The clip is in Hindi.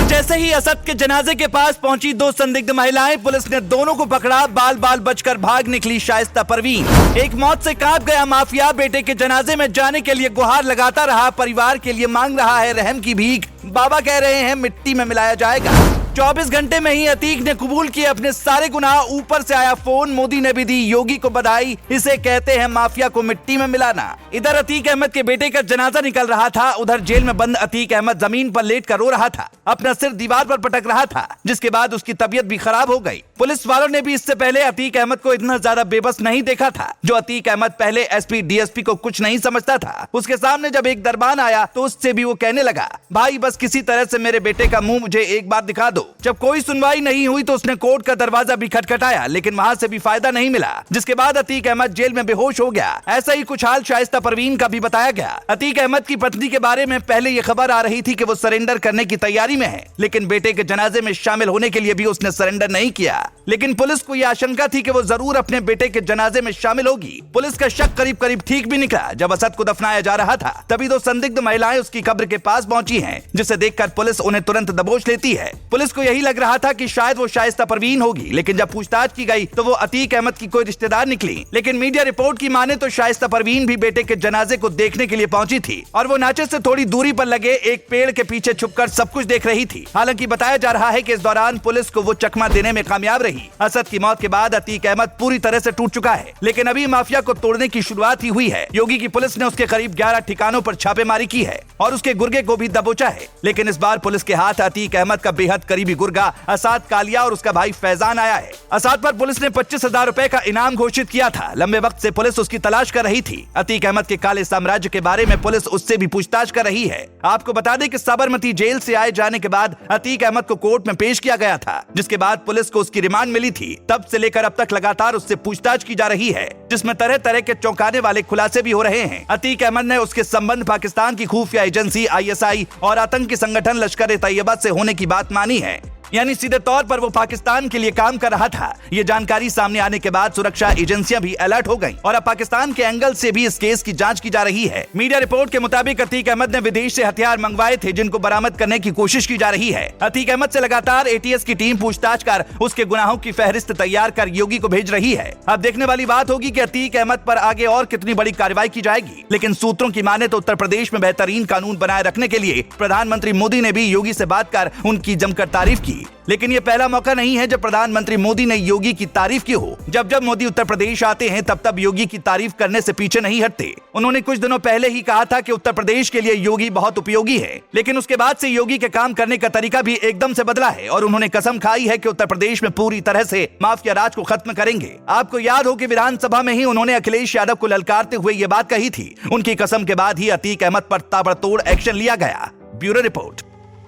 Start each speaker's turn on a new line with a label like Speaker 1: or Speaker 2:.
Speaker 1: जैसे ही असद के जनाजे के पास पहुंची दो संदिग्ध महिलाएं, पुलिस ने दोनों को पकड़ा। बाल बाल बचकर भाग निकली शाइस्ता परवीन। एक मौत से कांप गया माफिया बेटे के जनाजे में जाने के लिए गुहार लगाता रहा। परिवार के लिए मांग रहा है रहम की भीख। बाबा कह रहे हैं मिट्टी में मिलाया जाएगा। 24 घंटे में ही अतीक ने कबूल किए अपने सारे गुनाह। ऊपर से आया फोन, मोदी ने भी दी योगी को बधाई। इसे कहते हैं माफिया को मिट्टी में मिलाना। इधर अतीक अहमद के बेटे का जनाजा निकल रहा था, उधर जेल में बंद अतीक अहमद जमीन पर लेट कर रो रहा था, अपना सिर दीवार पर पटक रहा था, जिसके बाद उसकी तबीयत भी खराब हो गई। पुलिस वालों ने भी इससे पहले अतीक अहमद को इतना ज्यादा बेबस नहीं देखा था। जो अतीक अहमद पहले एसपी डीएसपी को कुछ नहीं समझता था, उसके सामने जब एक दरबान आया तो उससे भी वो कहने लगा, भाई बस किसी तरह से मेरे बेटे का मुंह मुझे एक बार दिखा दो। जब कोई सुनवाई नहीं हुई तो उसने कोर्ट का दरवाजा भी खटखटाया, लेकिन वहां से भी फायदा नहीं मिला, जिसके बाद अतीक अहमद जेल में बेहोश हो गया। ऐसा ही कुछ हाल शाइस्ता परवीन का भी बताया गया। अतीक अहमद की पत्नी के बारे में पहले ये खबर आ रही थी कि वो सरेंडर करने की तैयारी में है, लेकिन बेटे के जनाजे में शामिल होने के लिए भी उसने सरेंडर नहीं किया। लेकिन पुलिस को यह आशंका थी कि वो जरूर अपने बेटे के जनाजे में शामिल होगी। पुलिस का शक करीब करीब ठीक भी निकला। जब असद को दफनाया जा रहा था तभी दो संदिग्ध महिलाएं उसकी कब्र के पास पहुंची हैं, जिसे देखकर पुलिस उन्हें तुरंत दबोच लेती है। पुलिस को यही लग रहा था कि शायद वो शाइस्ता परवीन होगी, लेकिन जब पूछताछ की गई तो वो अतीक अहमद की कोई रिश्तेदार निकली। लेकिन मीडिया रिपोर्ट की माने तो शाइस्ता परवीन भी बेटे के जनाजे को देखने के लिए पहुंची थी और वो नाचे से थोड़ी दूरी पर लगे एक पेड़ के पीछे छुपकर सब कुछ देख रही थी। हालांकि बताया जा रहा है कि इस दौरान पुलिस को वो चकमा देने में कामयाब रही। असद की मौत के बाद अतीक अहमद पूरी तरह से टूट चुका है, लेकिन अभी माफिया को तोड़ने की शुरुआत ही हुई है। योगी की पुलिस ने उसके करीब 11 ठिकानों पर छापेमारी की है और उसके गुर्गे को भी दबोचा है। लेकिन इस बार पुलिस के हाथ अतीक अहमद का बेहद करीबी गुर्गा असाद कालिया और उसका भाई फैजान आया है। असाद पर पुलिस ने 25,000 रुपए का इनाम घोषित किया था। लंबे वक्त से पुलिस उसकी तलाश कर रही थी। अतीक अहमद के काले साम्राज्य के बारे में पुलिस उससे भी पूछताछ कर रही है। आपको बता दें कि साबरमती जेल से आए जाने के बाद अतीक अहमद को कोर्ट में पेश किया गया था, जिसके बाद पुलिस को उसकी रिमांड मिली थी। तब से लेकर अब तक लगातार उससे पूछताछ की जा रही है, जिसमें तरह तरह के चौंकाने वाले खुलासे भी हो रहे हैं। अतीक अहमद ने उसके संबंध पाकिस्तान की खुफिया एजेंसी ISI और आतंकी संगठन लश्कर ए तैयबा से होने की बात मानी है, यानी सीधे तौर पर वो पाकिस्तान के लिए काम कर रहा था। ये जानकारी सामने आने के बाद सुरक्षा एजेंसियां भी अलर्ट हो गईं और अब पाकिस्तान के एंगल से भी इस केस की जांच की जा रही है। मीडिया रिपोर्ट के मुताबिक अतीक अहमद ने विदेश से हथियार मंगवाए थे, जिनको बरामद करने की कोशिश की जा रही है। अतीक अहमद से लगातार ATS की टीम पूछताछ कर उसके गुनाहों की फहरिस्त तैयार कर योगी को भेज रही है। अब देखने वाली बात होगी कि अतीक अहमद पर आगे और कितनी बड़ी कार्रवाई की जाएगी। लेकिन सूत्रों की माने तो उत्तर प्रदेश में बेहतरीन कानून बनाए रखने के लिए प्रधानमंत्री मोदी ने भी योगी से बात कर उनकी जमकर तारीफ की। लेकिन ये पहला मौका नहीं है जब प्रधानमंत्री मोदी ने योगी की तारीफ की हो। जब जब मोदी उत्तर प्रदेश आते हैं तब तब योगी की तारीफ करने से पीछे नहीं हटते। उन्होंने कुछ दिनों पहले ही कहा था कि उत्तर प्रदेश के लिए योगी बहुत उपयोगी है, लेकिन उसके बाद से योगी के काम करने का तरीका भी एकदम से बदला है और उन्होंने कसम खाई है कि उत्तर प्रदेश में पूरी तरह से माफिया राज को खत्म करेंगे। आपको याद हो कि विधानसभा में ही उन्होंने अखिलेश यादव को ललकारते हुए ये बात कही थी। उनकी कसम के बाद ही अतीक अहमद पर ताबड़तोड़ एक्शन लिया गया। Bureau report.